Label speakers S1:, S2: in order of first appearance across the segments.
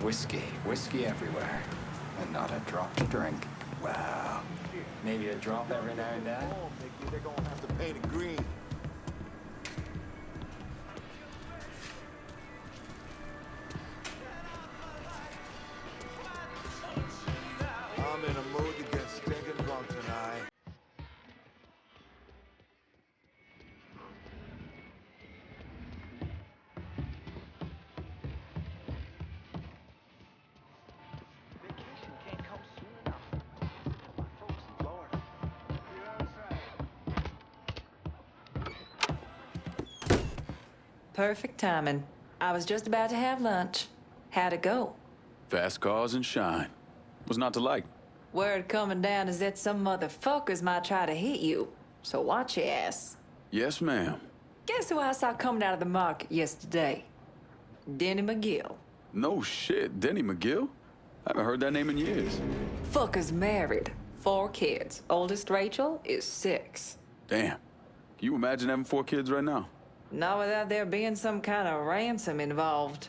S1: Whiskey everywhere, and not a drop to drink. Wow. Maybe a drop every now and then?
S2: They're gonna have to paint it green. I'm in a mood to get stinking drunk tonight.
S3: Vacation can't come soon enough. My folks in Florida.
S4: Perfect timing. I was just about to have lunch. How'd it go?
S5: Fast cars and shine. What's not to like?
S4: Word coming down is that some motherfuckers might try to hit you, so watch your ass.
S5: Yes, ma'am.
S4: Guess who I saw coming out of the market yesterday? Denny McGill.
S5: No shit, Denny McGill? I haven't heard that name in years.
S4: Fucker's married. 4 kids. Oldest Rachel is 6.
S5: Damn. Can you imagine having 4 kids right now?
S4: Not without there being some kind of ransom involved.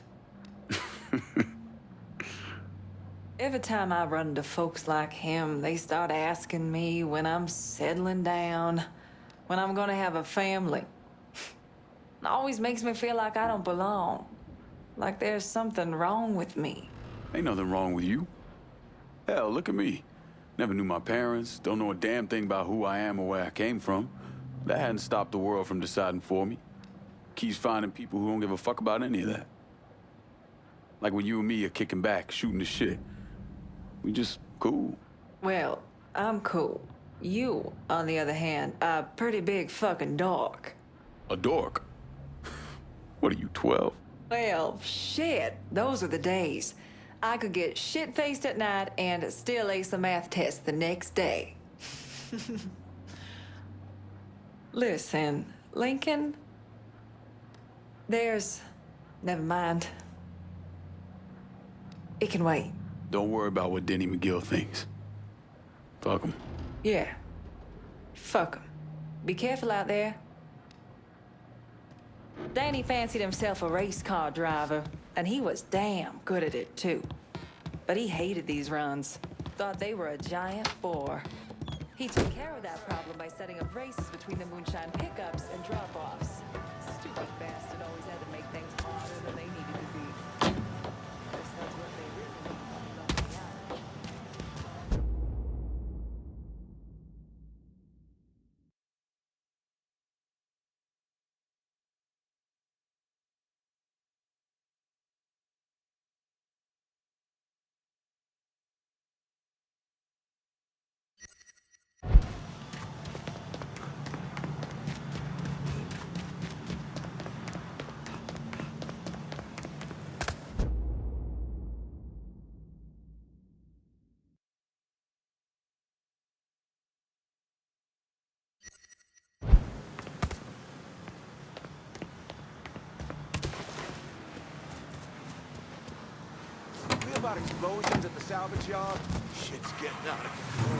S4: Every time I run into folks like him, they start asking me when I'm settling down, when I'm gonna have a family. It always makes me feel like I don't belong. Like there's something wrong with me.
S5: Ain't nothing wrong with you. Hell, look at me. Never knew my parents, don't know a damn thing about who I am or where I came from. That hadn't stopped the world from deciding for me. Keeps finding people who don't give a fuck about any of that. Like when you and me are kicking back, shooting the shit. We just cool.
S4: Well, I'm cool. You, on the other hand, are a pretty big fucking dork.
S5: A dork? What are you, 12?
S4: Well, shit, those are the days. I could get shit-faced at night and still ace a math test the next day. Listen, Lincoln, never mind. It can wait.
S5: Don't worry about what Denny McGill thinks. Fuck him.
S4: Yeah. Fuck 'em. Be careful out there. Danny fancied himself a race car driver, and he was damn good at it, too. But he hated these runs. Thought they were a giant bore. He took care of that problem by setting up races between the moonshine pickups and drop-offs. Stupid bastard always had to make things harder than they needed to be. Guess that's what they really need to help me out.
S2: Hear about explosions at the salvage yard? Shit's getting out of control.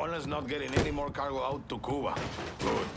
S2: Harlan's not getting any more cargo out to Cuba. Good.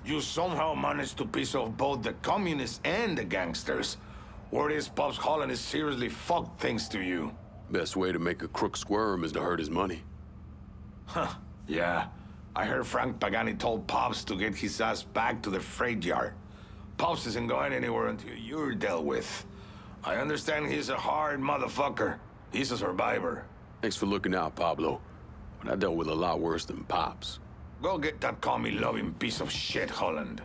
S2: You somehow managed to piss off both the communists and the gangsters. Word is Pops Holland is seriously fucked thanks to you.
S5: Best way to make a crook squirm is to hurt his money.
S2: Huh, yeah. I heard Frank Pagani told Pops to get his ass back to the freight yard. Pops isn't going anywhere until you're dealt with. I understand he's a hard motherfucker. He's a survivor.
S5: Thanks for looking out, Pablo. But I dealt with a lot worse than Pops.
S2: Go get that commie-loving piece of shit, Holland.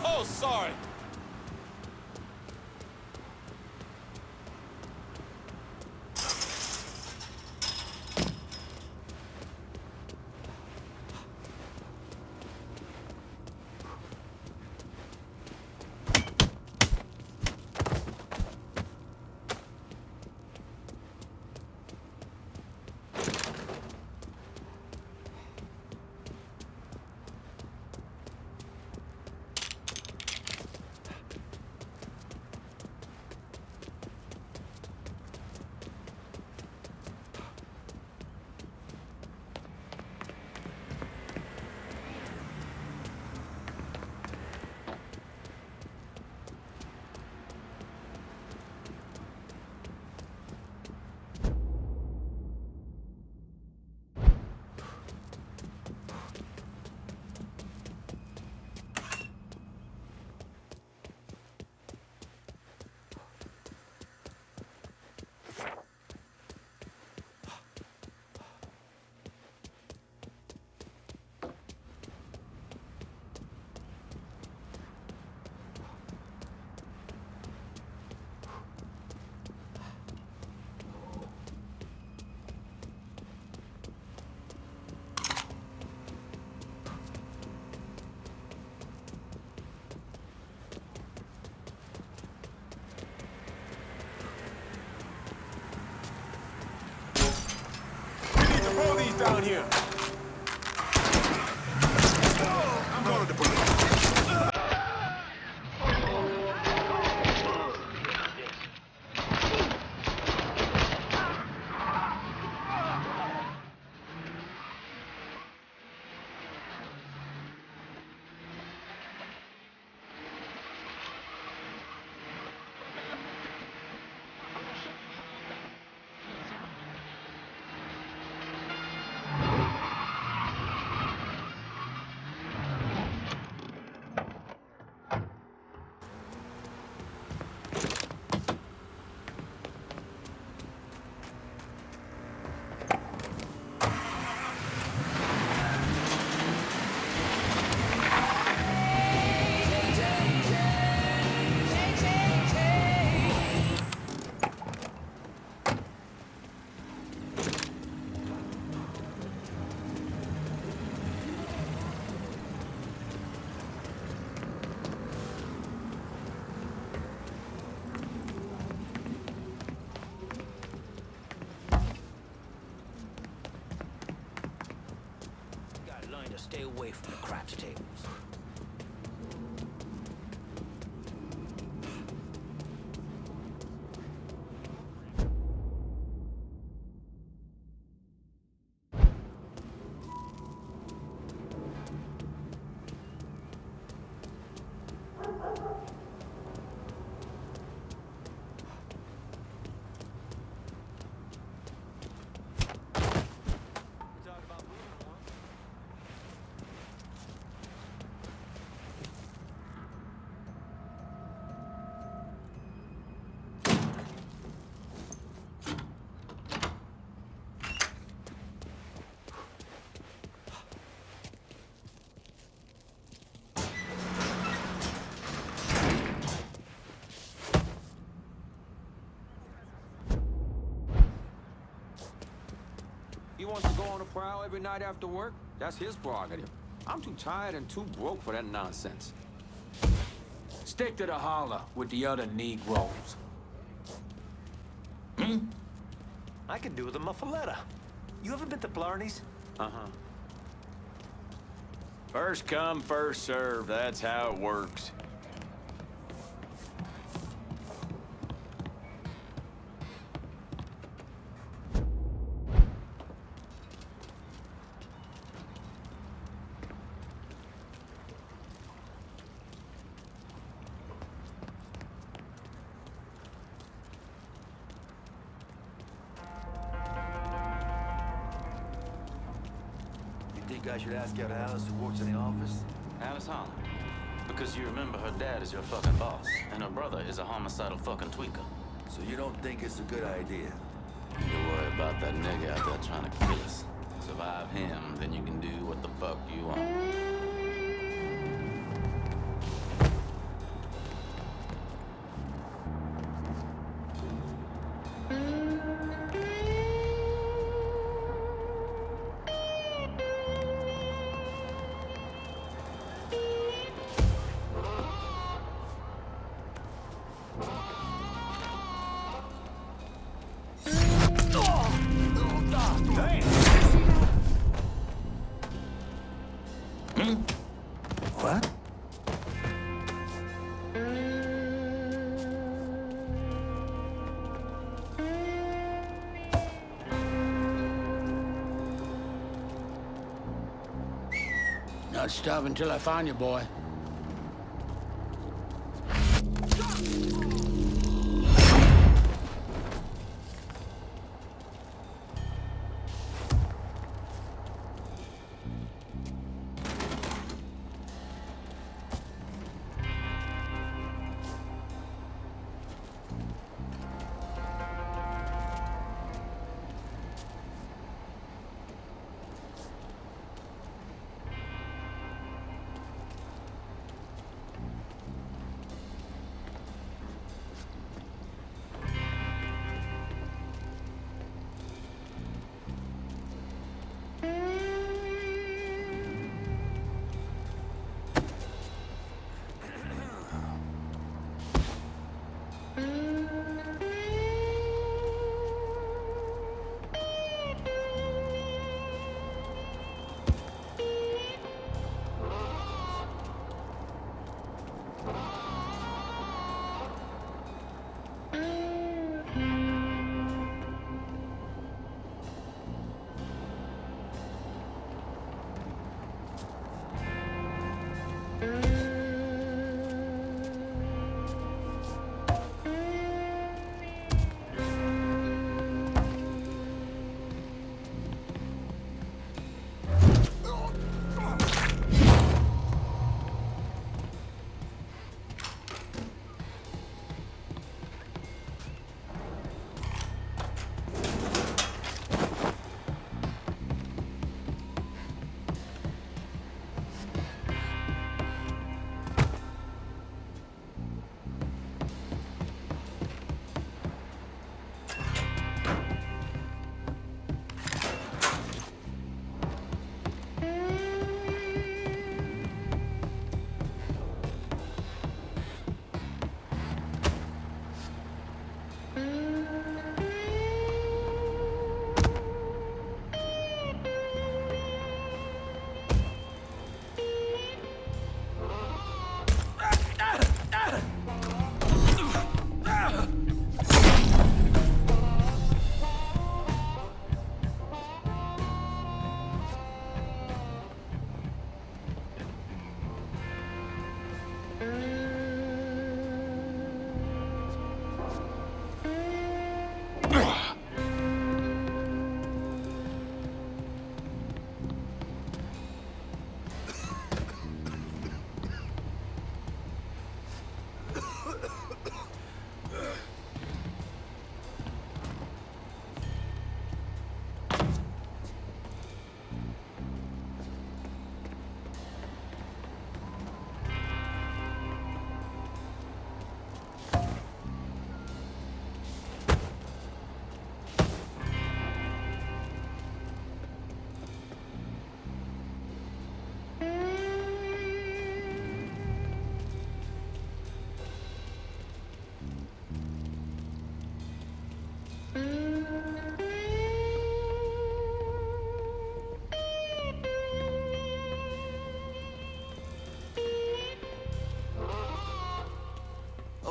S6: Oh, sorry. down here. I'm going to the police.
S3: To stay away from the craps tables.
S7: He wants to go on a prowl every night after work? That's his prerogative. I'm too tired and too broke for that nonsense.
S6: Stick to the holler with the other Negroes.
S8: I could do with a muffaletta. You ever been to Blarney's?
S7: Uh-huh.
S9: First come, first serve. That's how it works.
S8: You think I should ask out Alice who works in the office?
S10: Alice Holland. Because you remember her dad is your fucking boss, and her brother is a homicidal fucking tweaker.
S8: So you don't think it's a good idea?
S10: You worry about that nigga out there trying to kill us. Survive him, then you can do what the fuck you want.
S8: What?
S6: Not stop until I find you, boy.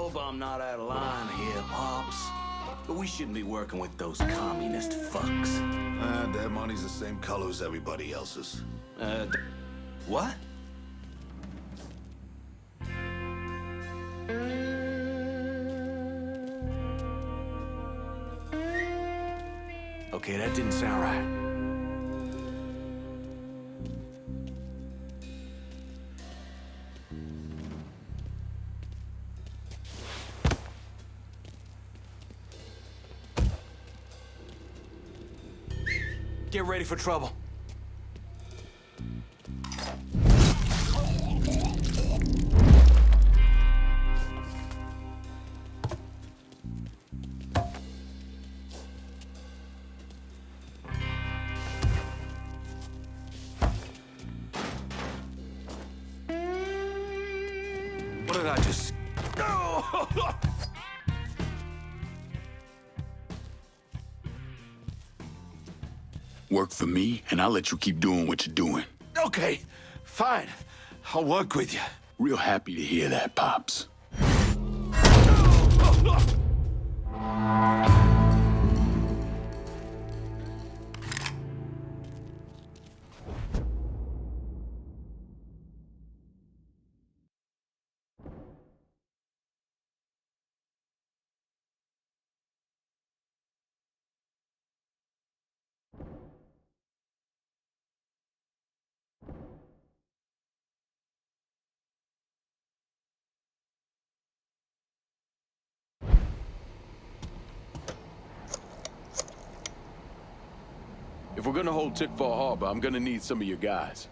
S11: Hope I'm not out of line here, Pops. But we shouldn't be working with those communist fucks.
S12: Their money's the same color as everybody else's.
S11: What? Okay, that didn't sound right.
S6: Get ready for trouble.
S11: What did I just...
S5: Work for me, and I'll let you keep doing what you're doing.
S11: Okay, fine. I'll work with you.
S5: Real happy to hear that, Pops. If we're gonna hold Tickfall Harbor, I'm gonna need some of your guys.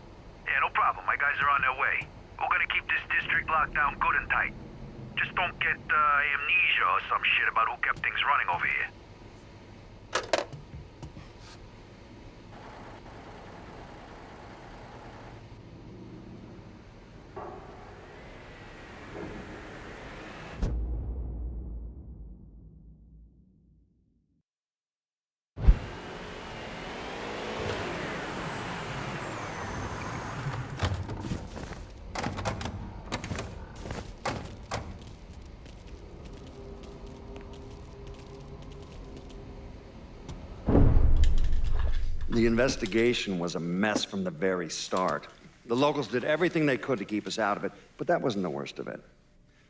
S13: Yeah, no problem. My guys are on their way. We're gonna keep this district locked down good and tight. Just don't get amnesia or some shit about who kept things running over here.
S14: The investigation was a mess from the very start. The locals did everything they could to keep us out of it, but that wasn't the worst of it.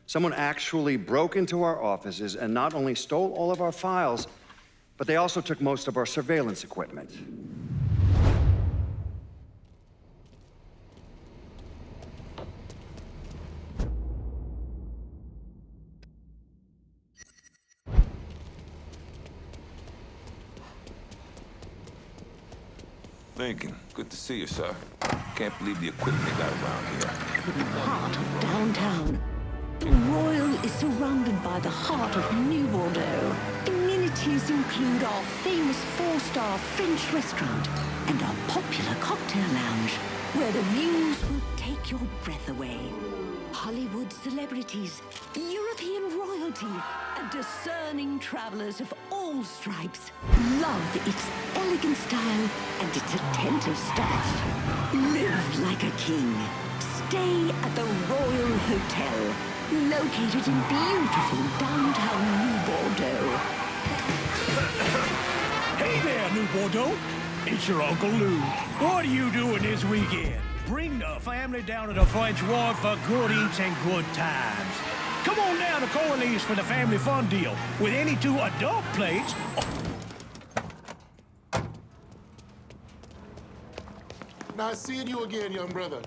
S14: Someone actually broke into our offices and not only stole all of our files, but they also took most of our surveillance equipment.
S15: Lincoln, good to see you, sir. Can't believe the equipment they got around here.
S16: The heart of downtown. Royal is surrounded by the heart of New Bordeaux. Amenities include our famous four-star French restaurant and our popular cocktail lounge, where the views will take your breath away. Hollywood celebrities, European royalty, and discerning travelers of all stripes love its elegant style and its attentive staff. Live like a king. Stay at the Royal Hotel, located in beautiful downtown New Bordeaux.
S17: Hey there, New Bordeaux. It's your Uncle Lou. What are you doing this weekend? Bring the family down to the French Ward for good eats and good times. Come on down to Corley's for the family fun deal. With any 2 adult plates...
S18: Nice seeing you again, young brother.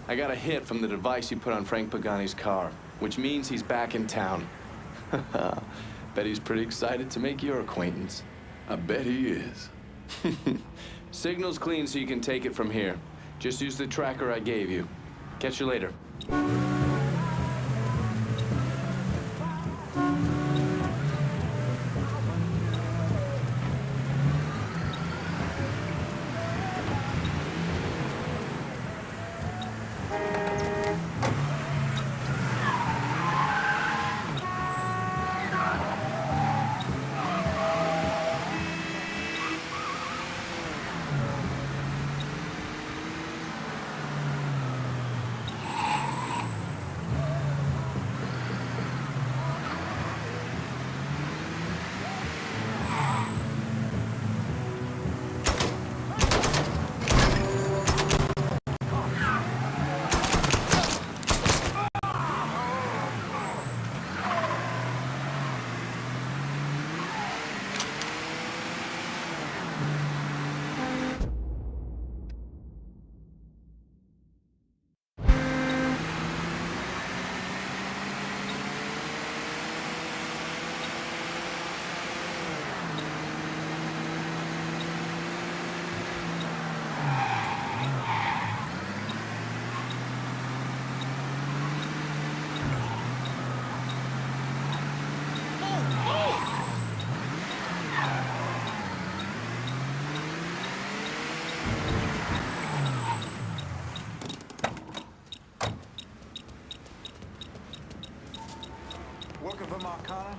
S9: I got a hit from the device you put on Frank Pagani's car, which means he's back in town. Bet he's pretty excited to make your acquaintance.
S5: I bet he is.
S9: Signal's clean so you can take it from here. Just use the tracker I gave you. Catch you later.
S19: Working for Marcana.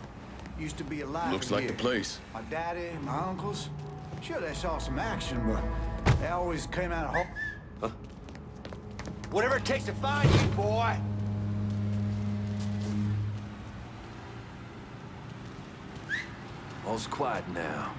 S19: Used to be alive.
S5: Looks like the place.
S19: My daddy, my uncles. Sure, they saw some action, but they always came out of home.
S8: Huh? Whatever it takes to find you, boy. All's quiet now.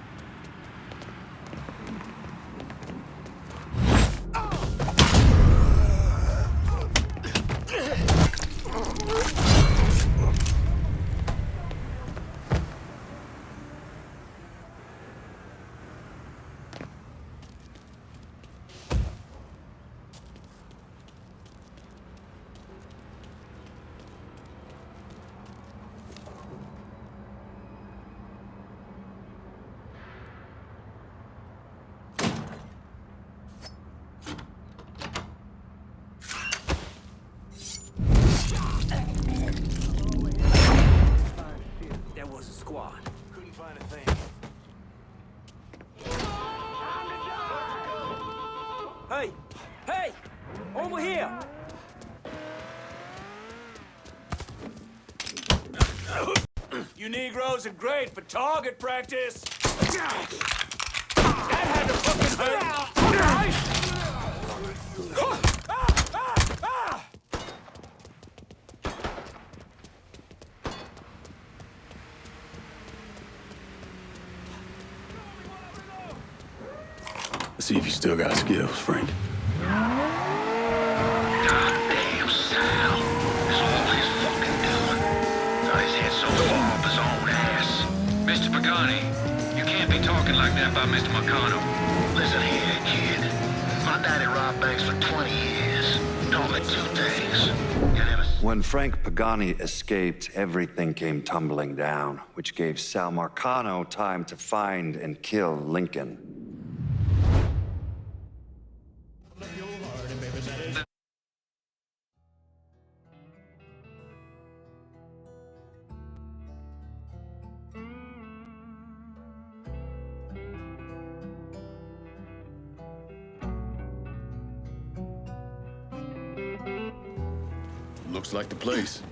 S8: Couldn't find a thing.
S6: Hey! Hey! Over here! You Negroes are great for target practice. That had to fucking hurt.
S5: Let's see if you still got skills, Frank.
S13: Goddamn Sal. That's all he's fucking doing. Got his head so far up his own ass. Mr. Pagani, you can't be talking like that about Mr. Marcano. Listen here, kid. My daddy robbed banks for 20 years. Taught me two things.
S14: When Frank Pagani escaped, everything came tumbling down, which gave Sal Marcano time to find and kill Lincoln.
S5: Looks like the place.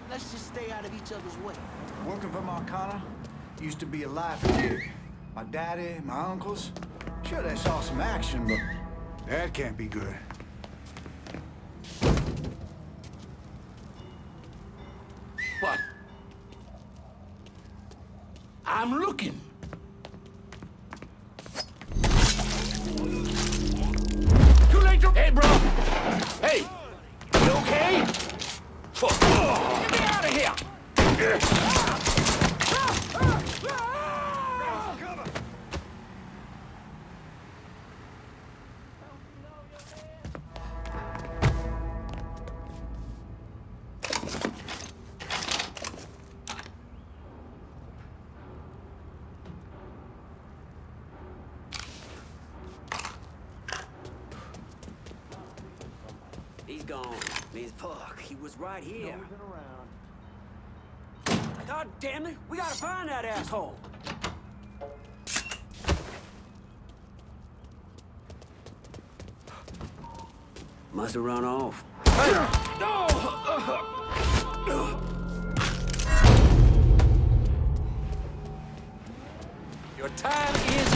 S19: Let's just stay out of each other's way. Working for Marcana. Used to be alive here. My daddy, my uncles. Sure, they saw some action, but that can't be good.
S17: What? I'm looking. Too late to... Hey, bro! Hey! You okay? Fuck. Get me out of here!
S11: gone. Means fuck, he was right here. God damn it! We gotta find that asshole! Must have run off.
S8: Your time is...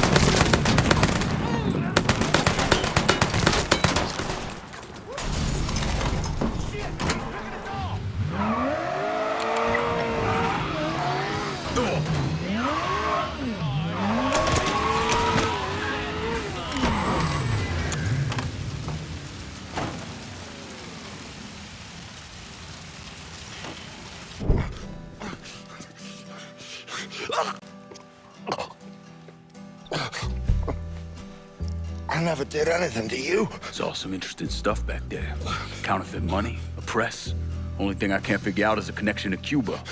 S5: I never did anything to you. Saw some interesting stuff back there. Counterfeit money, a press. Only thing I can't figure out is a connection to Cuba.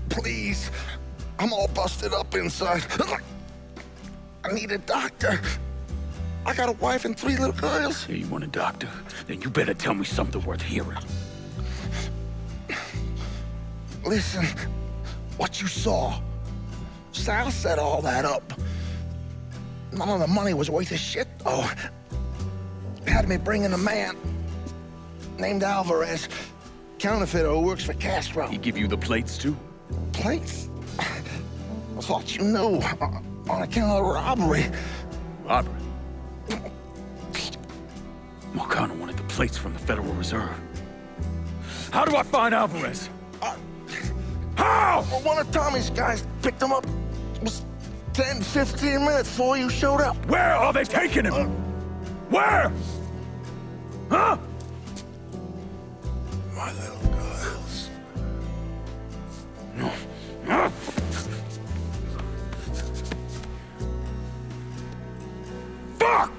S20: Please. I'm all busted up inside. I need a doctor. I got a wife and 3 little girls.
S5: Yeah, you want a doctor? Then you better tell me something worth hearing.
S20: Listen, what you saw. Sal set all that up. None of the money was worth a shit, though. Had me bring in a man named Alvarez, counterfeiter who works for Castro.
S5: He give you the plates, too?
S20: Plates? I thought you knew. On account of the robbery.
S5: Robbery? Marcano wanted the plates from the Federal Reserve. How do I find Alvarez? How?
S20: Well, one of Tommy's guys picked him up. It was 10, 15 minutes before you showed up.
S5: Where are they taking him? Where? Huh?
S20: My little girls.
S5: No. Huh? Fuck!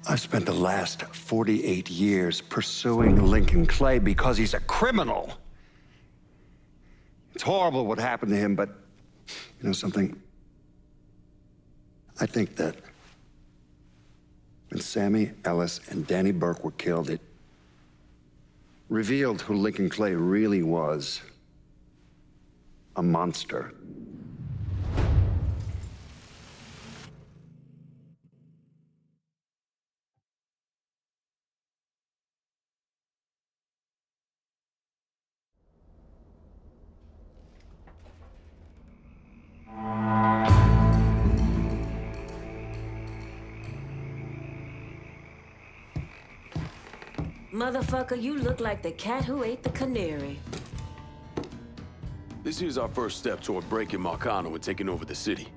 S14: I've spent the last 48 years pursuing Lincoln Clay because he's a criminal. It's horrible what happened to him, but you know something? I think that when Sammy Ellis and Danny Burke were killed, it revealed who Lincoln Clay really was. A monster.
S21: Motherfucker, you look like the cat who ate the canary.
S5: This here's our first step toward breaking Marcano and taking over the city.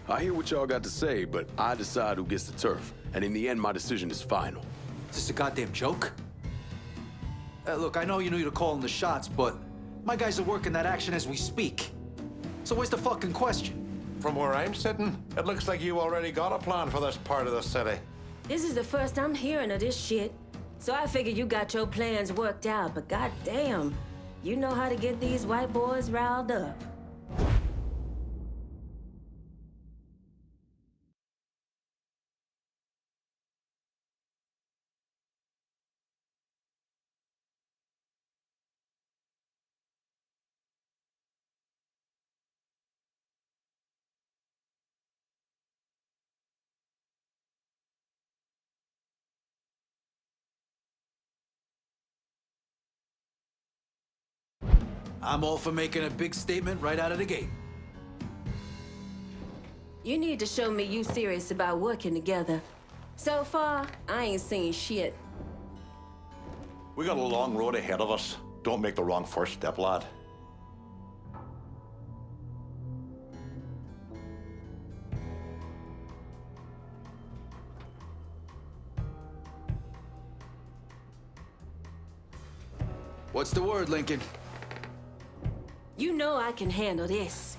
S5: I hear what y'all got to say, but I decide who gets the turf. And in the end, my decision is final.
S22: Is this a goddamn joke? Look, I know you knew you're calling the shots, but my guys are working that action as we speak. So where's the fucking question?
S8: From where I'm sitting, it looks like you already got a plan for this part of the city.
S21: This is the first I'm hearing of this shit. So I figured you got your plans worked out, but goddamn, you know how to get these white boys riled up.
S22: I'm all for making a big statement right out of the gate.
S21: You need to show me you serious about working together. So far, I ain't seen shit.
S8: We got a long road ahead of us. Don't make the wrong first step, lad.
S22: What's the word, Lincoln?
S21: You know I can handle this.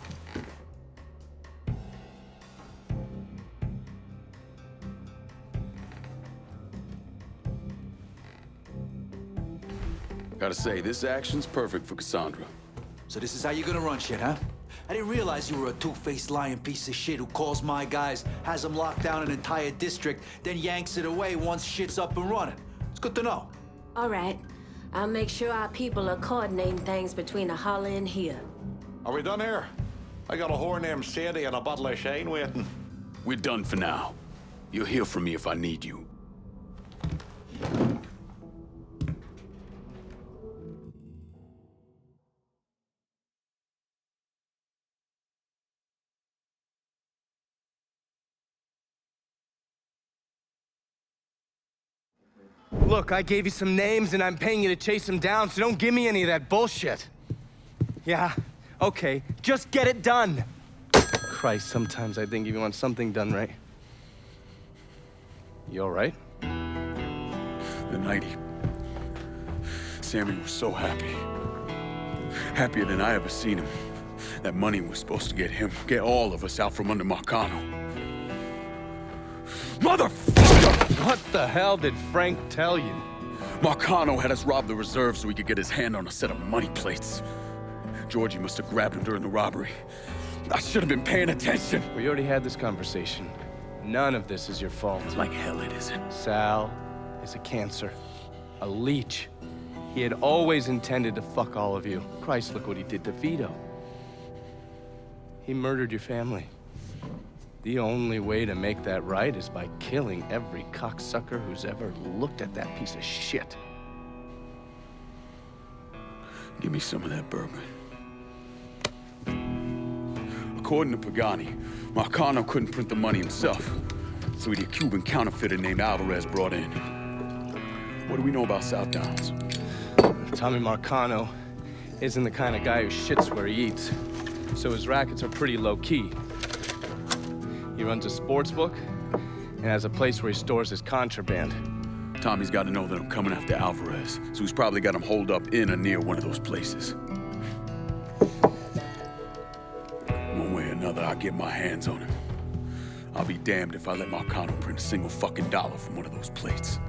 S5: Gotta say, this action's perfect for Cassandra.
S22: So this is how you're gonna run shit, huh? I didn't realize you were a two-faced lying piece of shit who calls my guys, has them lock down an entire district, then yanks it away once shit's up and running. It's good to know.
S21: All right. I'll make sure our people are coordinating things between the holler and here.
S1: Are we done here? I got a whore named Sadie and a bottle of Shane waiting.
S5: We're done for now. You'll hear from me if I need you.
S4: Look, I gave you some names and I'm paying you to chase them down, so don't give me any of that bullshit. Yeah, okay, just get it done. Christ, sometimes I think you want something done right. You all right?
S5: The night Sammy was so happy. Happier than I ever seen him. That money was supposed to get him, get all of us out from under Marcano. Motherfucker!
S4: What the hell did Frank tell you?
S5: Marcano had us rob the reserve so he could get his hand on a set of money plates. Georgie must have grabbed him during the robbery. I should have been paying attention.
S4: We already had this conversation. None of this is your fault.
S5: Like hell it isn't.
S4: Sal is a cancer. A leech. He had always intended to fuck all of you. Christ, look what he did to Vito. He murdered your family. The only way to make that right is by killing every cocksucker who's ever looked at that piece of shit.
S5: Give me some of that bourbon. According to Pagani, Marcano couldn't print the money himself, so he had a Cuban counterfeiter named Alvarez brought in. What do we know about South Downs?
S4: Tommy Marcano isn't the kind of guy who shits where he eats, so his rackets are pretty low-key. He runs a sports book and has a place where he stores his contraband.
S5: Tommy's got to know that I'm coming after Alvarez, so he's probably got him holed up in or near one of those places. One way or another, I'll get my hands on him. I'll be damned if I let Marcano print a single fucking dollar from one of those plates.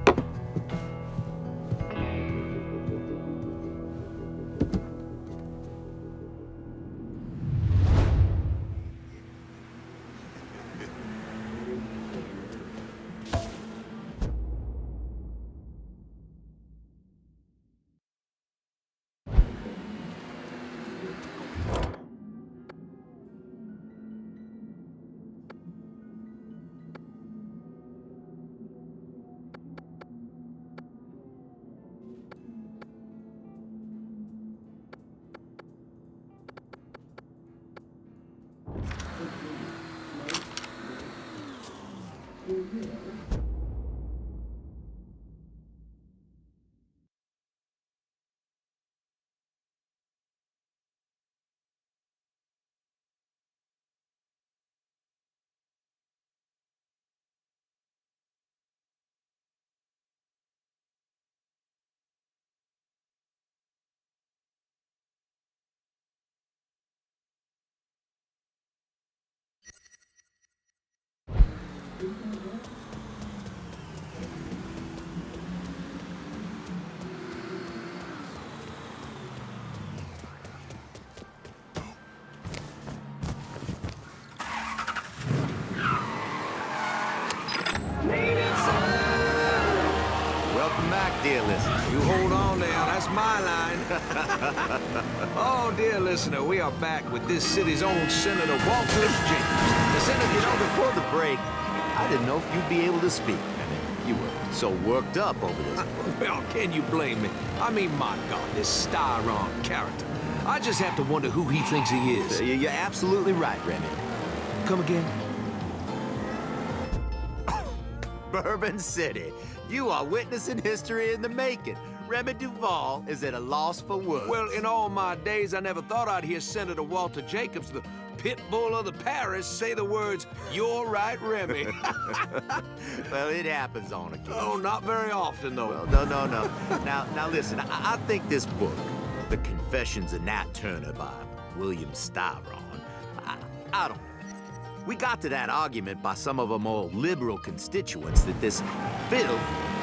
S23: Welcome back, dear listener.
S7: You hold on now, that's my line. Oh, dear listener, we are back with this city's own Senator Walter James.
S23: The Senator, you know, before the break, I didn't know if you'd be able to speak. I mean, you were so worked up over this book.
S7: Well, can you blame me? I mean, my God, this Styron character. I just have to wonder who he thinks he is.
S23: You're absolutely right, Remy.
S7: Come again?
S23: Bourbon City. You are witnessing history in the making. Remy Duval is at a loss for words.
S7: Well, in all my days, I never thought I'd hear Senator Walter Jacobs, the pit bull of the parish, say the words, "You're right, Remy."
S23: Well, it happens on occasion.
S7: Oh, not very often, though.
S23: Well, no. Now listen, I think this book, The Confessions of Nat Turner by William Styron, I don't know. We got to that argument by some of our more liberal constituents that this filth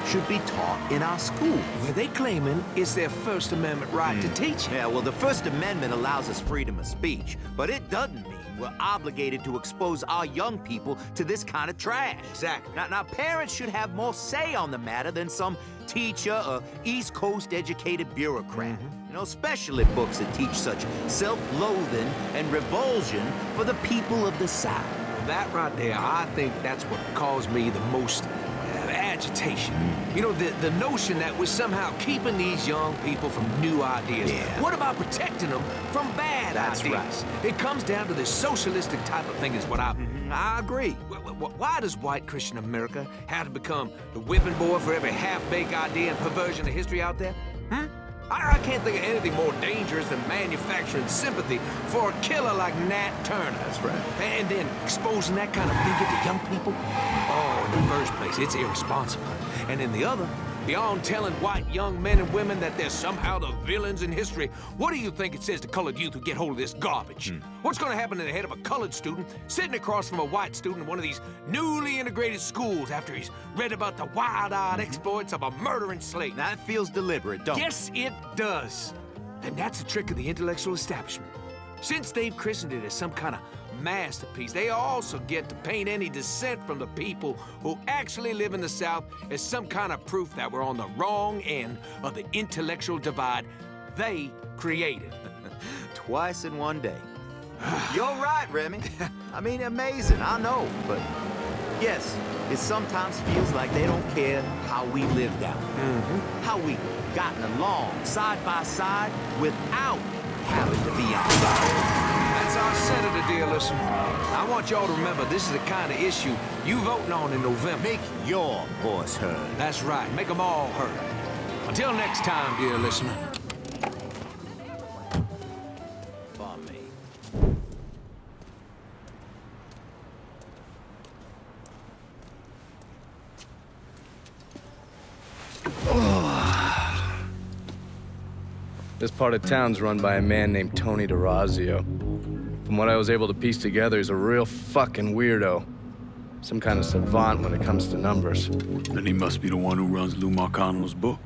S23: should be taught in our schools.
S7: Well, they claiming it's their First Amendment right to teach.
S23: Yeah, well, the First Amendment allows us freedom of speech, but it doesn't mean we're obligated to expose our young people to this kind of trash.
S7: Exactly.
S23: Now, parents should have more say on the matter than some teacher or East Coast educated bureaucrat. You know, especially books that teach such self-loathing and revulsion for the people of the South.
S7: That right there, I think that's what caused me the most agitation. You know, the notion that we're somehow keeping these young people from new ideas.
S23: Yeah.
S7: What about protecting them from bad
S23: That's
S7: ideas? It comes down to this socialistic type of thing is what
S23: I agree.
S7: Why does white Christian America have to become the whipping boy for every half-baked idea and perversion of history out there? I can't think of anything more dangerous than manufacturing sympathy for a killer like Nat Turner.
S23: That's right.
S7: And then exposing that kind of thinking to young people? Oh, in the first place, it's irresponsible. And in the other, beyond telling white young men and women that they're somehow the villains in history, what do you think it says to colored youth who get hold of this garbage? What's going to happen to the head of a colored student sitting across from a white student in one of these newly integrated schools after he's read about the wild-eyed exploits of a murdering slave?
S23: Now, it feels deliberate, don't it?
S7: Yes, it does. And that's the trick of the intellectual establishment. Since they've christened it as some kind of masterpiece, they also get to paint any dissent from the people who actually live in the South as some kind of proof that we're on the wrong end of the intellectual divide they created.
S23: Twice in one day. You're right, Remy. I mean, amazing, I know, but yes, it sometimes feels like they don't care how we live down there. How we gotten along side by side without having to be outside.
S7: That's our senator, dear listener. I want y'all to remember this is the kind of issue you voting on in November.
S23: Make your voice heard.
S7: That's right. Make them all heard. Until next time, dear listener.
S4: This part of town's run by a man named Tony DeRazio. From what I was able to piece together, he's a real fucking weirdo. Some kind of savant when it comes to numbers.
S5: Then he must be the one who runs Lou Marcano's books.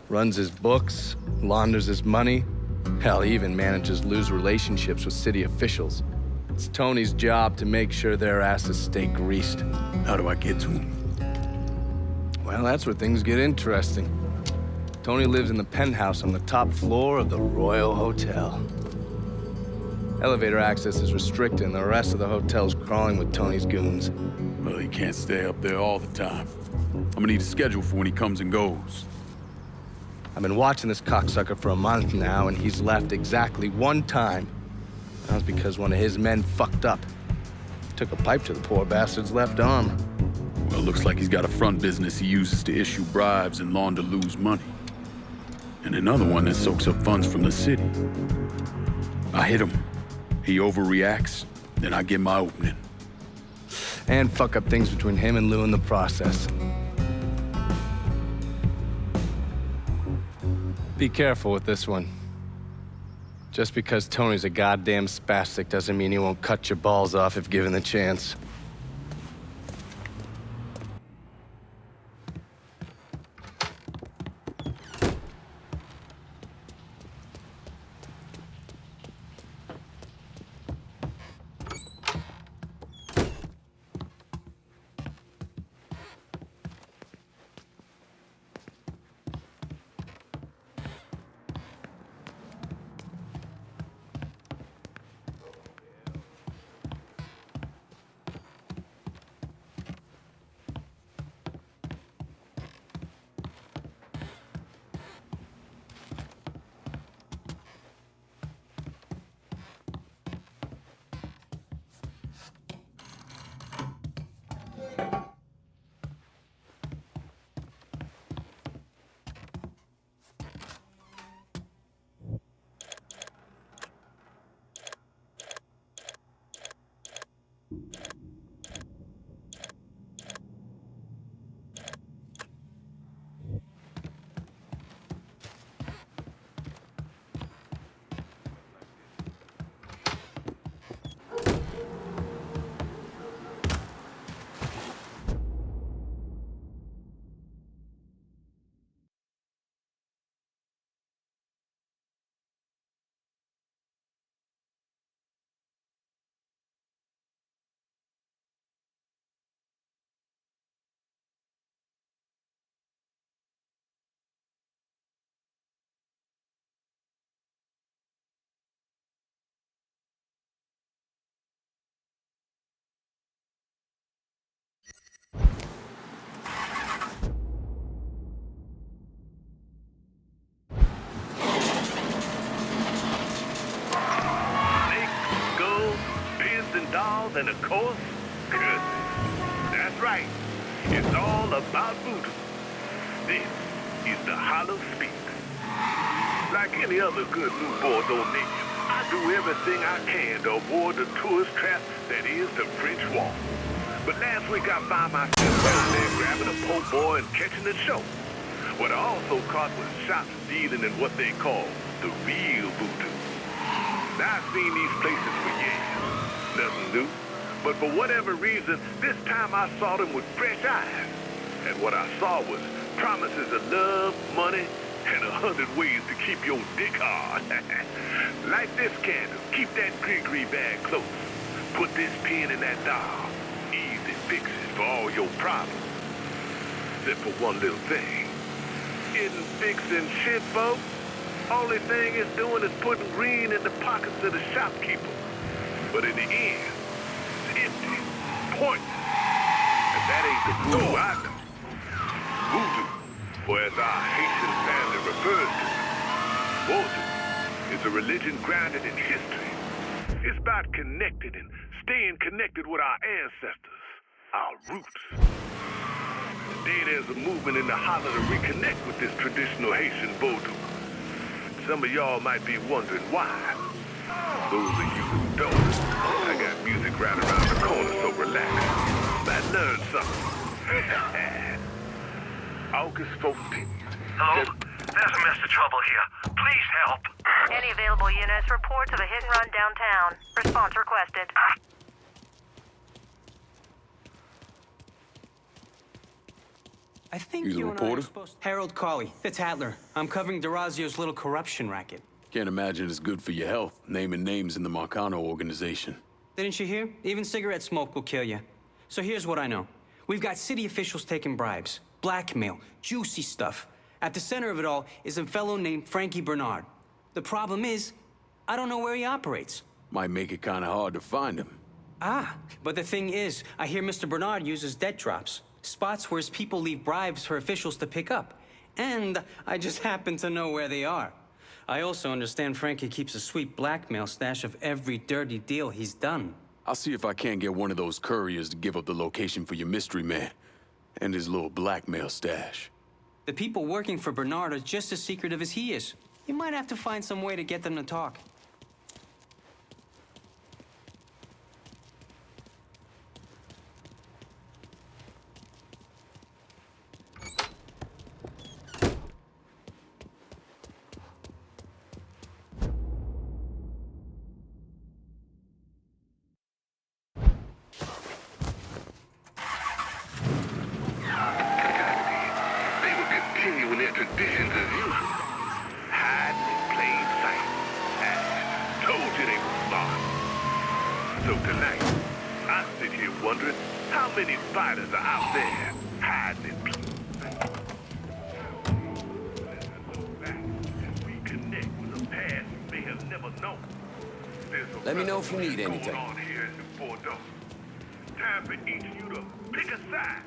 S4: Runs his books, launders his money. Hell, he even manages Lou's relationships with city officials. It's Tony's job to make sure their asses stay greased.
S5: How do I get to him?
S4: Well, that's where things get interesting. Tony lives in the penthouse on the top floor of the Royal Hotel. Elevator access is restricted and the rest of the hotel's crawling with Tony's goons.
S5: Well, he can't stay up there all the time. I'm gonna need a schedule for when he comes and goes.
S4: I've been watching this cocksucker for a month now, and he's left exactly one time. That was because one of his men fucked up. Took a pipe to the poor bastard's left arm.
S5: Well, looks like he's got a front business he uses to issue bribes and launder Lou's money. And another one that soaks up funds from the city. I hit him. He overreacts, then I get my opening.
S4: And fuck up things between him and Lou in the process. Be careful with this one. Just because Tony's a goddamn spastic doesn't mean he won't cut your balls off if given the chance.
S2: and of course, curses. That's right. It's all about voodoo. This is the Hollow Speak. Like any other good new Bordeaux native, I do everything I can to avoid the tourist trap that is the French Wall. But last week I found myself down there grabbing a po' boy and catching the show. What I also caught was shops dealing in what they call the real voodoo. Now, I've seen these places for years. Nothing new. But for whatever reason, this time I saw them with fresh eyes. And what I saw was promises of love, money, and 100 ways to keep your dick hard. Like this candle. Keep that gree-gree bag close. Put this pin in that doll. Easy fixes for all your problems. Except for one little thing. Isn't fixing shit, folks. Only thing it's doing is putting green in the pockets of the shopkeeper. But in the end, it's empty, pointless. And that ain't the voodoo I know. Voodoo, or as our Haitian family refers to it, voodoo, is a religion grounded in history. It's about connecting and staying connected with our ancestors, our roots. Today there's a movement in the holler to reconnect with this traditional Haitian voodoo. Some of y'all might be wondering why. Those of you who don't, I got music right around the corner, so relax. Might learn something. August 14th.
S3: Hello? There's a mess of trouble here. Please help.
S10: Any available units report to the hit and run downtown. Response requested.
S24: I think
S5: You the reporter?
S24: Harold Cawley. It's Adler. I'm covering DeRazio's little corruption racket.
S5: Can't imagine it's good for your health, naming names in the Marcano organization.
S24: Didn't you hear? Even cigarette smoke will kill you. So here's what I know. We've got city officials taking bribes, blackmail, juicy stuff. At the center of it all is a fellow named Frankie Bernard. The problem is, I don't know where he operates.
S5: Might make it kind of hard to find him.
S24: Ah, but the thing is, I hear Mr. Bernard uses debt drops. Spots where his people leave bribes for officials to pick up. And I just happen to know where they are. I also understand Frankie keeps a sweet blackmail stash of every dirty deal he's done.
S5: I'll see if I can't get one of those couriers to give up the location for your mystery man and his little blackmail stash.
S24: The people working for Bernard are just as secretive as he is. You might have to find some way to get them to talk.
S2: Traditions as usual. Hiding in plain sight. Told you they were smart. So tonight, I sit here wondering how many fighters are out there hiding in plain sight. We connect with a past you may have never known.
S25: Let me know if you need anything.
S2: Time for each of you to pick a side.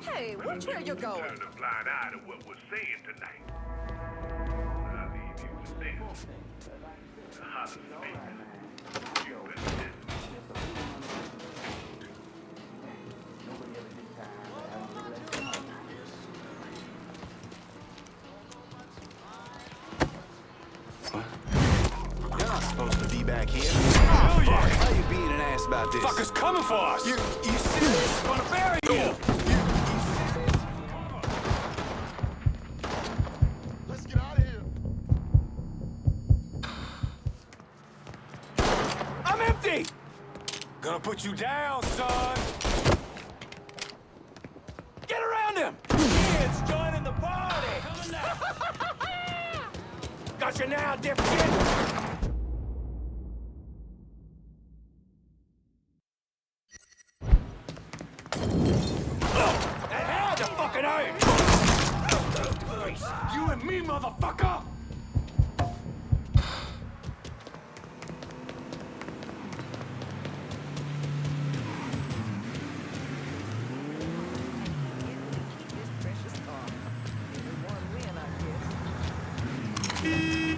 S26: Hey, watch where you're going.
S2: Turn a blind eye to what we're saying tonight. I'll leave you to this. The Hollow Speak. You better listen.
S23: You're not supposed to be back here. Oh, fuck. How you being an ass about this?
S7: Fucker's coming for us!
S23: You serious?
S7: Gonna bury you!
S18: Let's get out of here.
S7: I'm empty! Gonna put you down, son! Get around him! Kids joining the party! Coming now! Got you now, dipshit! You and me, motherfucker!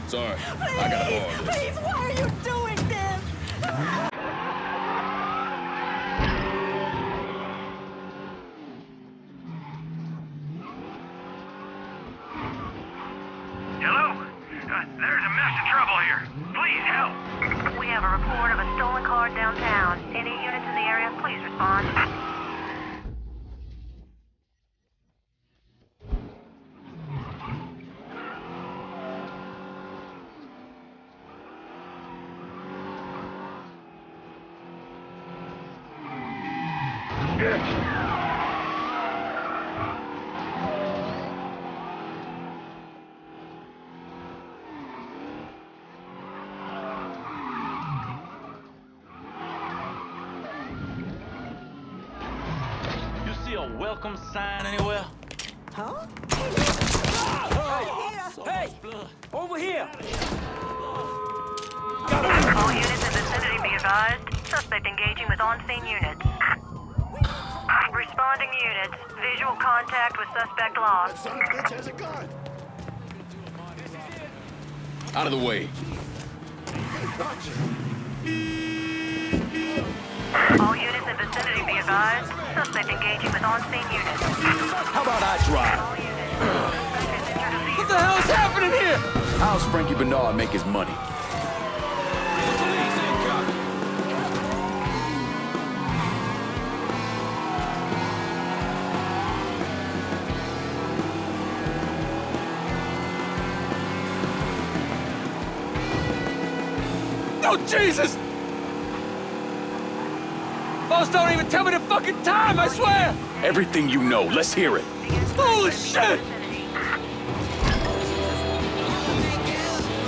S5: Sorry, I gotta borrow this.
S26: Please, why are you doing this?
S3: There's a mess of trouble here. Please help.
S10: We have a report of a stolen car downtown. Any units in the area, please respond.
S6: Welcome sign anywhere?
S26: Huh?
S6: Hey! Over here!
S10: All units in vicinity be advised. Suspect engaging with on-scene units. Responding units. Visual contact with suspect lost.
S18: That son of a bitch has a gun.
S5: Out of the way.
S10: All units in vicinity be advised. Suspect engaging with on-scene units.
S5: How about I drive?
S4: What the hell is happening here?
S5: How's Frankie Bernard make his money?
S4: Oh, Jesus! Boss, don't even tell me the fucking time, I swear!
S5: Everything you know, let's hear it.
S4: Holy shit!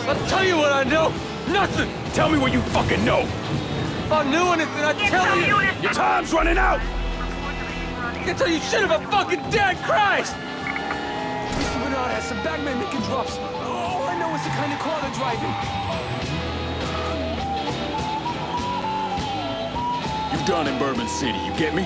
S4: I'll tell you what I know. Nothing!
S5: Tell me what you fucking know.
S4: If I knew anything, I'd tell you.
S5: Your time's running out!
S4: I can't tell you shit about fucking dead Christ!
S9: Mr. Bernard has some bagmen making drops. All I know is the kind of car they're driving.
S5: You done in Bourbon City, you get me?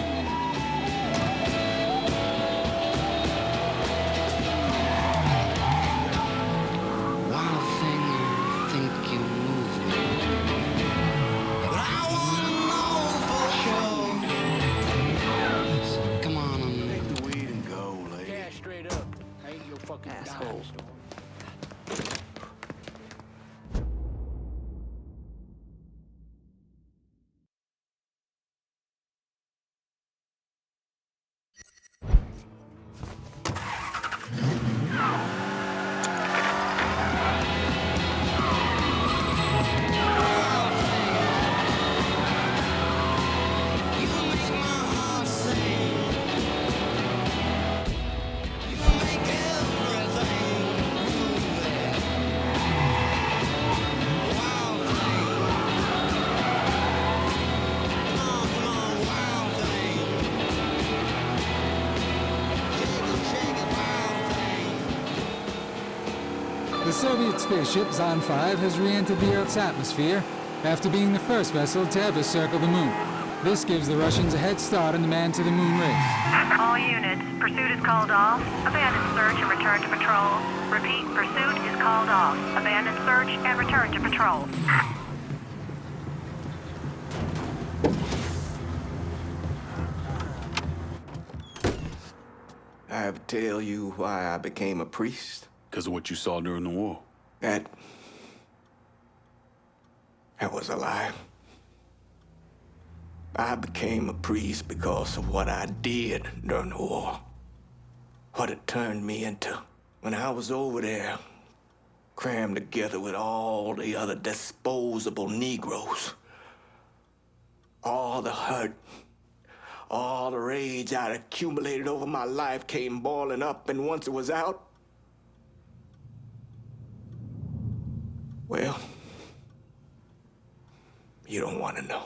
S12: Wild thing, I think you move me. But I wanna know for sure. So come on and
S11: Take the weed and go, lady.
S9: Yeah, straight up. I ain't your fucking asshole.
S13: The Soviet spaceship Zon 5 has re-entered the Earth's atmosphere after being the first vessel to ever circle the moon. This gives the Russians a head start in the man-to-the-moon race.
S10: All units, pursuit is called off. Abandon search and return to patrol. Repeat, pursuit is called off. Abandon search and return to patrol.
S11: I have to tell you why I became a priest.
S5: Because of what you saw during the war.
S11: That was a lie. I became a priest because of what I did during the war. What it turned me into. When I was over there, crammed together with all the other disposable Negroes. All the hurt, all the rage I'd accumulated over my life came boiling up, and once it was out, well, you don't want to know.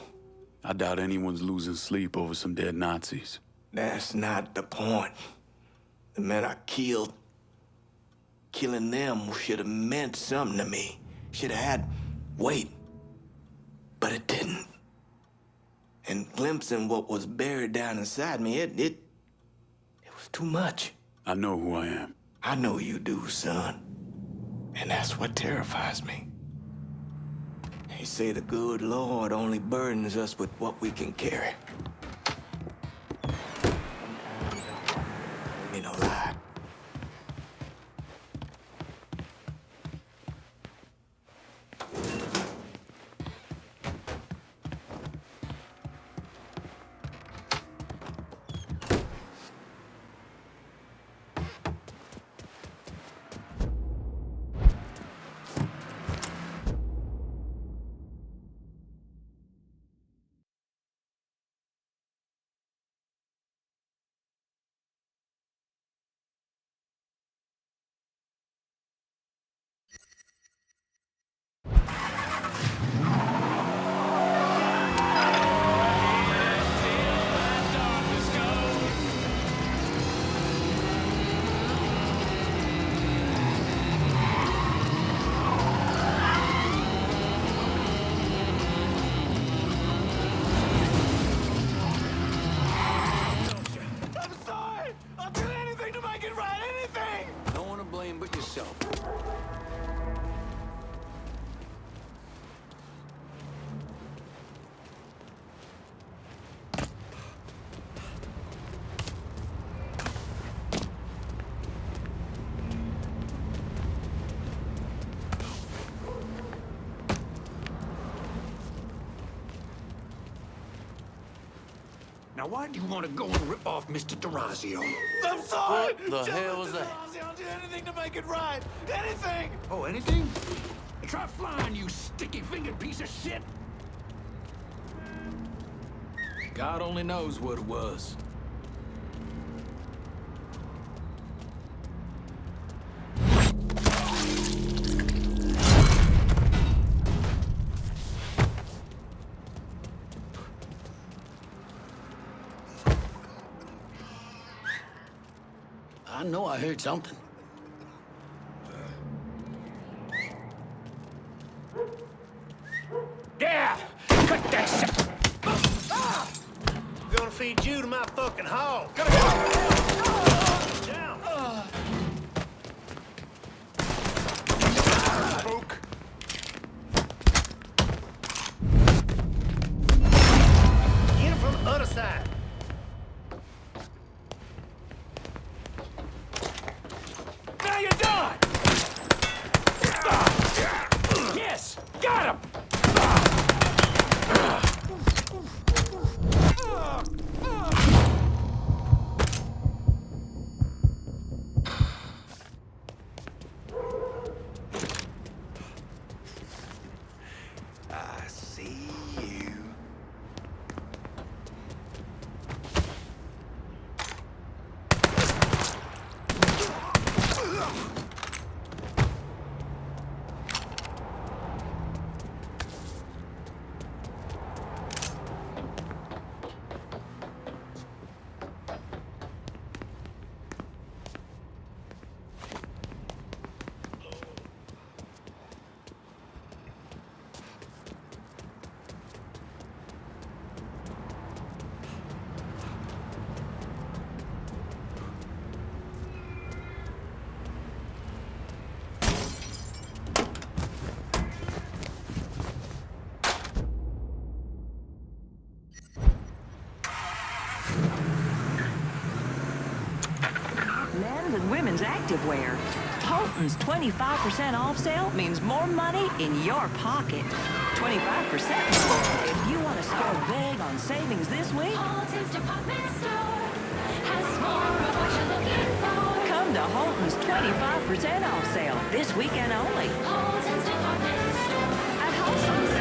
S5: I doubt anyone's losing sleep over some dead Nazis.
S11: That's not the point. The men I killed, killing them should have meant something to me. Should have had weight. But it didn't. And glimpsing what was buried down inside me, it was too much.
S5: I know who I am.
S11: I know you do, son. And that's what terrifies me. They say the good Lord only burdens us with what we can carry. Me no lie.
S7: Now, why do you want to go and rip off Mr. D'Orazio?
S11: I'm sorry!
S25: What the hell was that?
S11: I'll do anything to make it right! Anything!
S7: Oh, anything? Try flying, you sticky-fingered piece of shit!
S9: God only knows what it was.
S6: I know I heard something.
S7: Yeah! Cut that shit!
S11: Gonna feed you to my fucking hog. Down.
S7: Spook!
S11: Get him from the other side.
S7: Now you're done! Yes! Got him!
S11: I see you.
S14: Men's and women's activewear. Holton's 25% off sale means more money in your pocket. 25% more. If you want to score big on savings this week,
S10: Holton's department store has more of what you're looking for.
S14: come to Holton's 25% off sale this weekend only.
S10: Holton's department store
S14: At Holton's.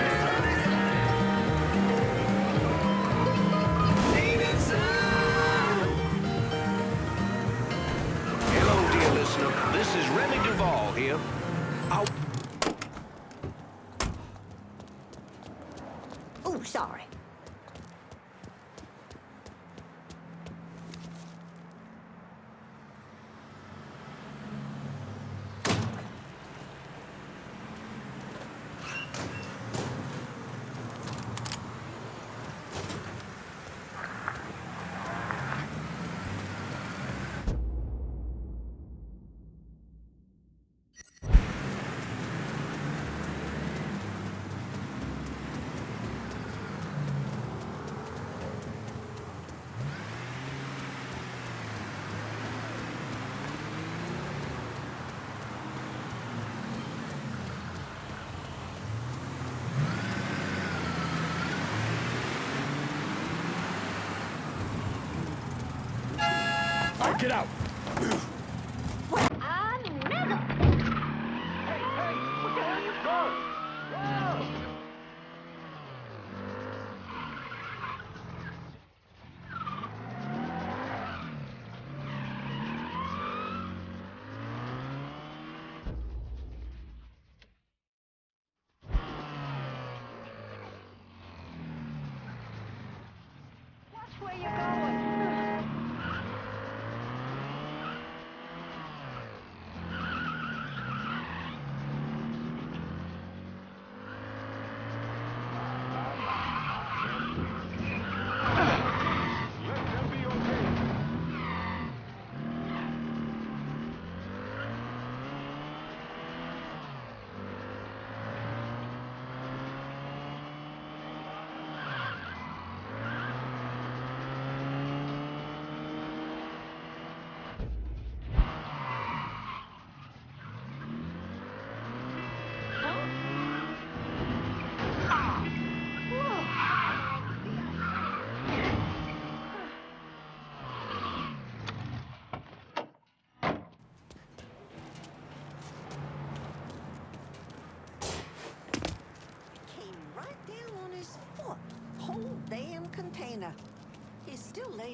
S7: Hello, dear listener. This is Remy Duvall here.
S14: Oh, sorry.
S7: Get out!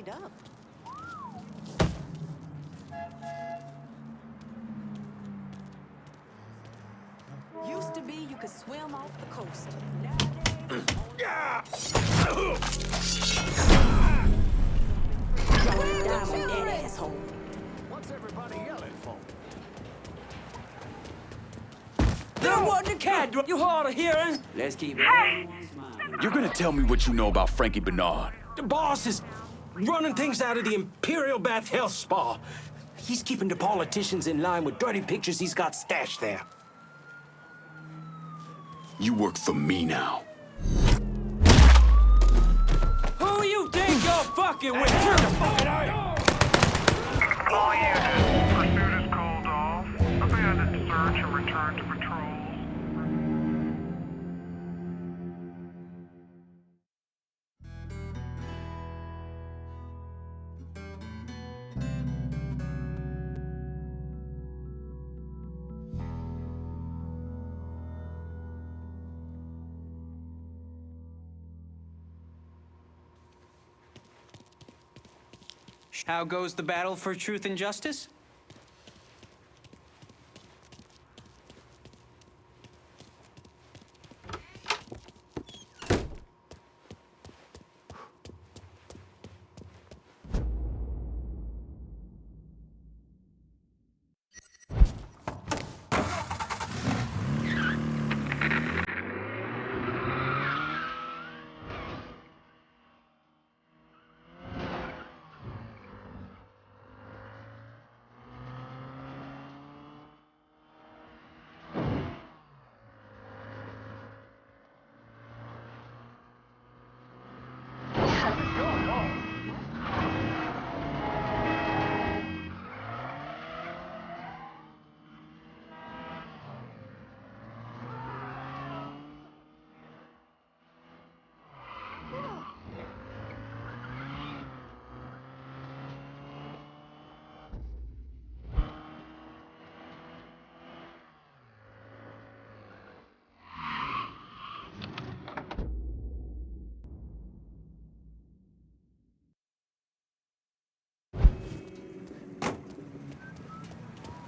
S26: speed up. Used to be you could swim off the coast. That asshole.
S8: What's everybody yelling for?
S6: There wasn't a cat. You hard of hearing? Let's keep it.
S5: You're gonna tell me what you know about Frankie Bernard.
S6: The boss is running things out of the Imperial Bath Health Spa. He's keeping the politicians in line with dirty pictures he's got stashed there.
S5: You work for me now.
S6: Who you think you're fucking with? Turn the fucking eye!
S2: All units, pursuit is called off. Abandon search and return to patrol.
S24: How goes the battle for truth and justice?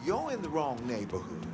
S15: You're in the wrong neighborhood.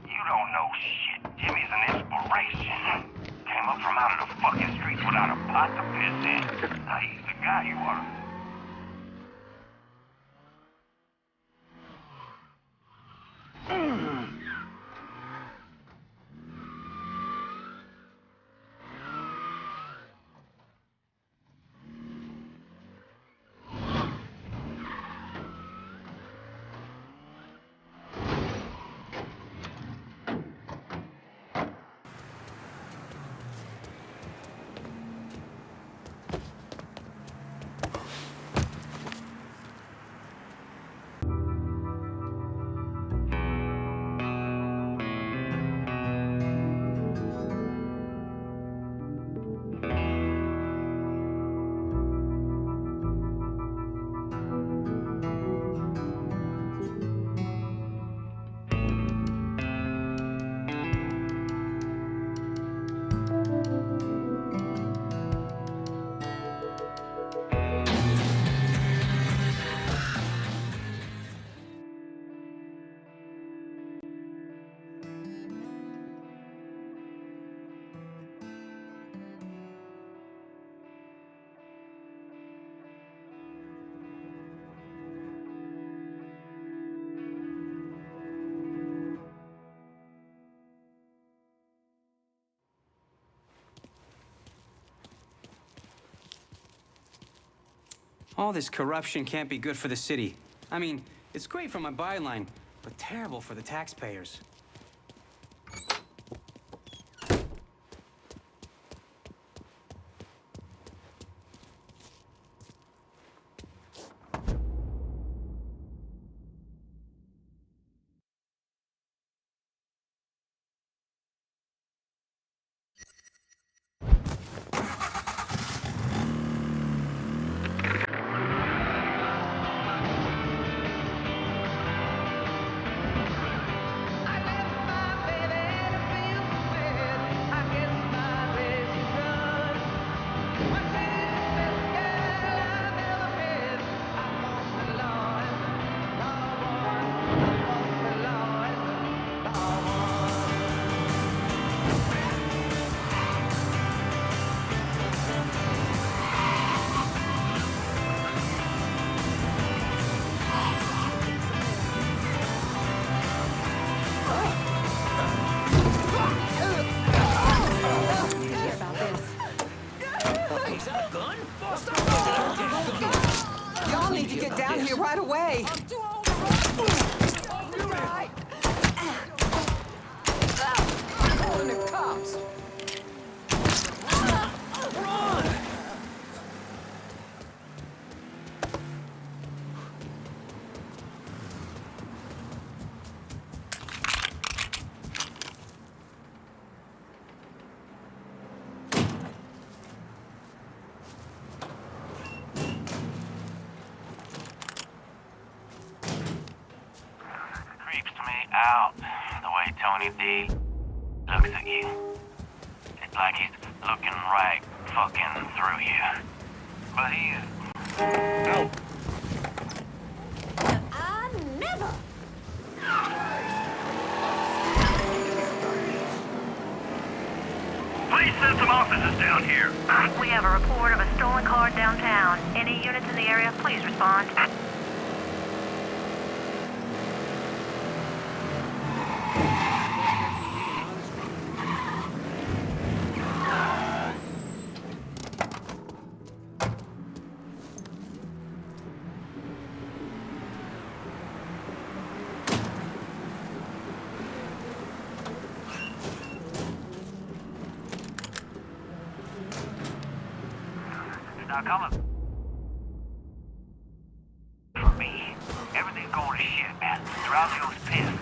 S3: You don't know shit. Jimmy's an inspiration. Came up from out of the fucking streets without a pot to piss in. Now he's the guy you are.
S24: All this corruption can't be good for the city. I mean, it's great for my byline, but terrible for the taxpayers.
S26: Y'all need to get down here right away. Calling the cops. Run!
S3: Creeps me out the way Tony D looks at you. It's like he's looking right fucking through you. But he's... No.
S26: I never.
S2: Please send some officers down here.
S10: We have a report of a stolen car downtown. Any units in the area, please respond.
S3: Now coming from me. Everything's going to shit, man. Drowsy's pissed.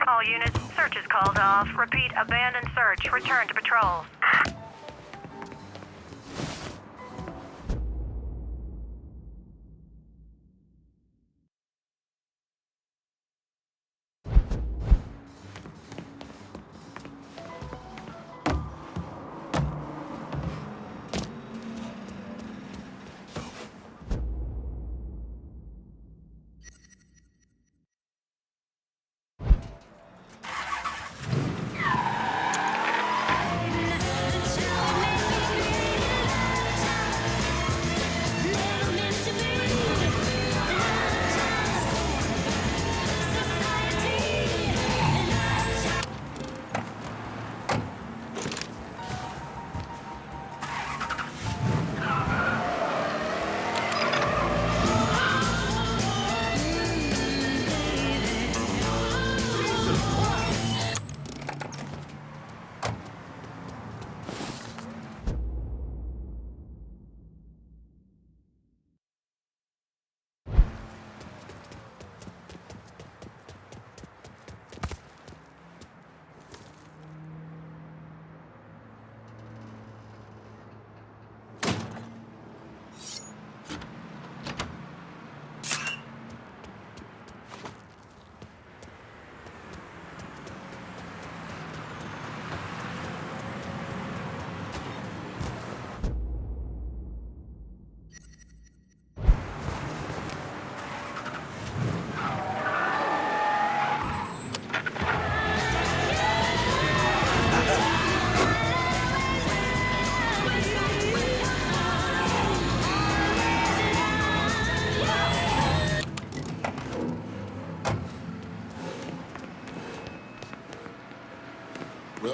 S10: All units, search is called off. Repeat, abandoned search. Return to patrols.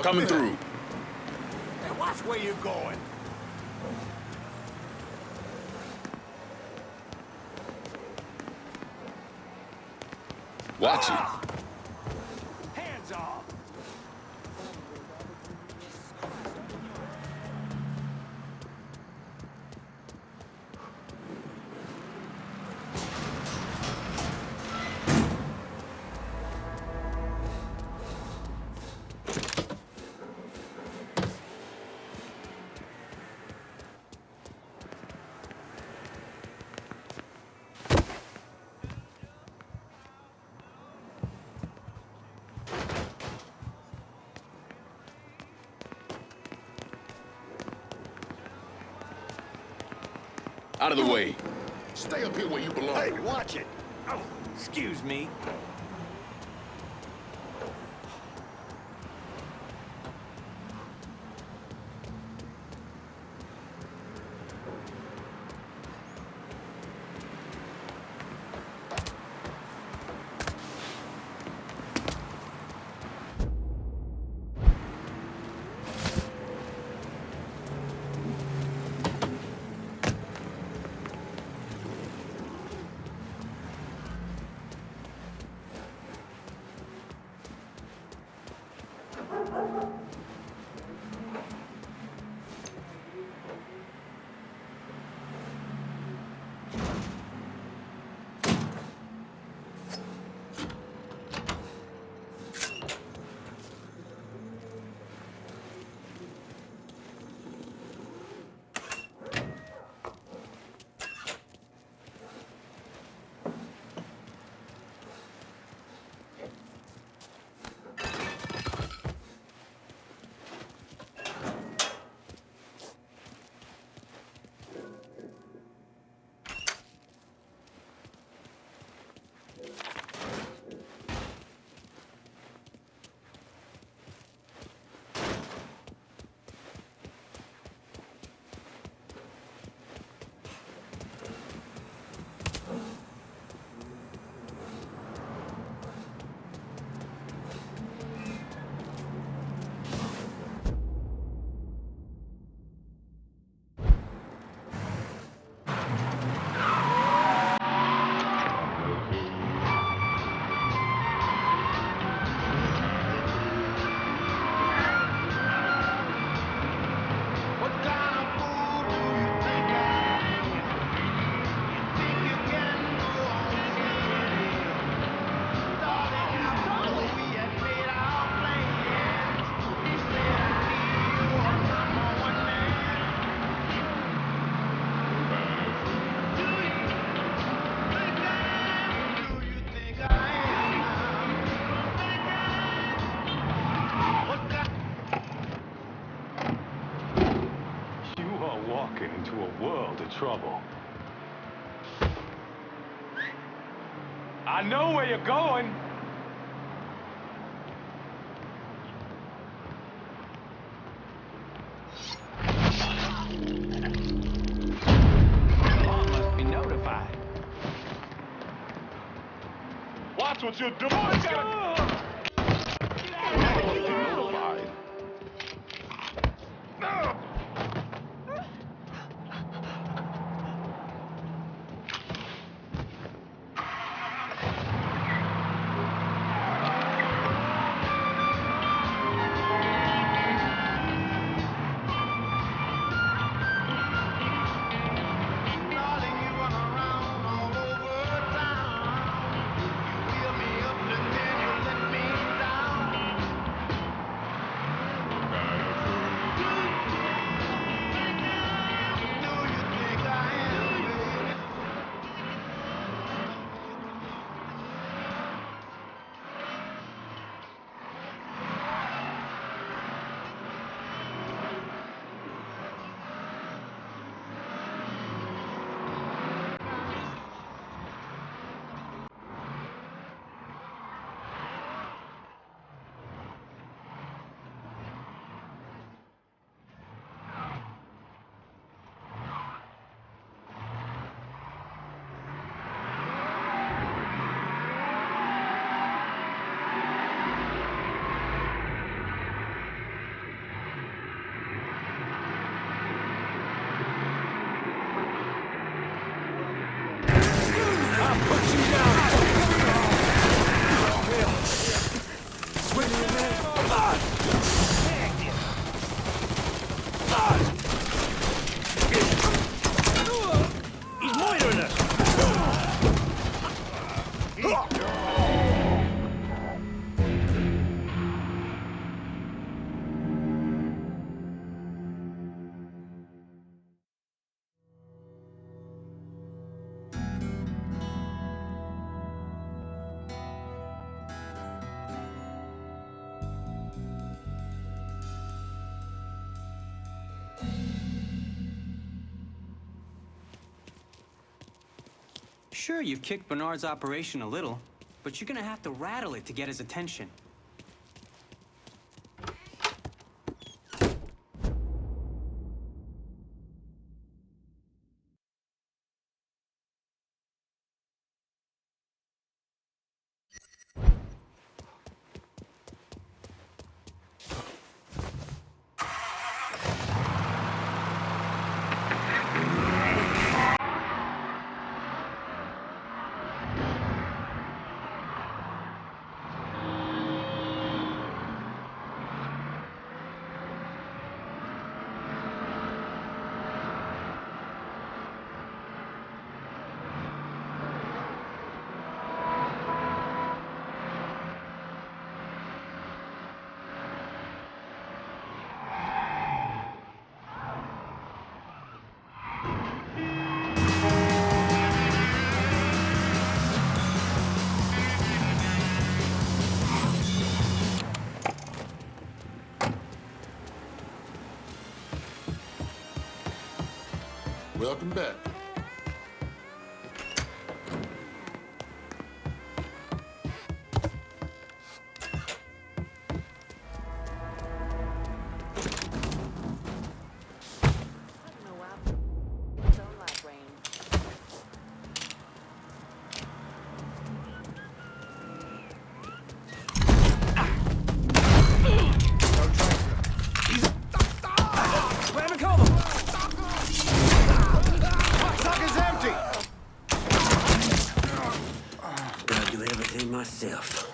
S5: Coming through.
S8: Hey, watch where you're going.
S5: Watch it.
S8: Hands off.
S5: Out of the way.
S18: Stay up here where you belong.
S8: Hey, watch it.
S6: Oh, excuse me.
S16: Into a world of trouble. I know where you're going.
S3: Law must be notified.
S16: Watch what you're doing. Notified.
S24: Sure, you've kicked Bernard's operation a little, but you're gonna have to rattle it to get his attention.
S18: Welcome back.
S6: Myself.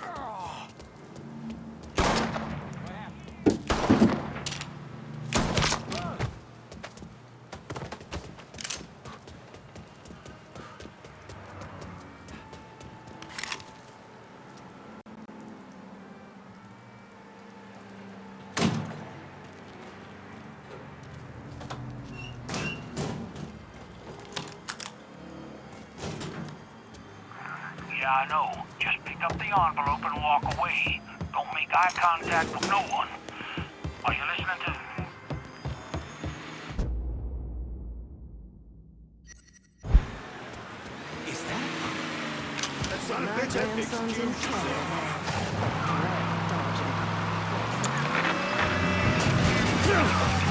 S3: Yeah, I know. Just pick up the envelope and walk away. Don't make eye contact with no one. Are you listening to...
S6: Is that?
S18: That son of a
S26: My
S18: bitch, that
S26: grandson's in
S18: excuse
S26: trouble.
S18: yourself.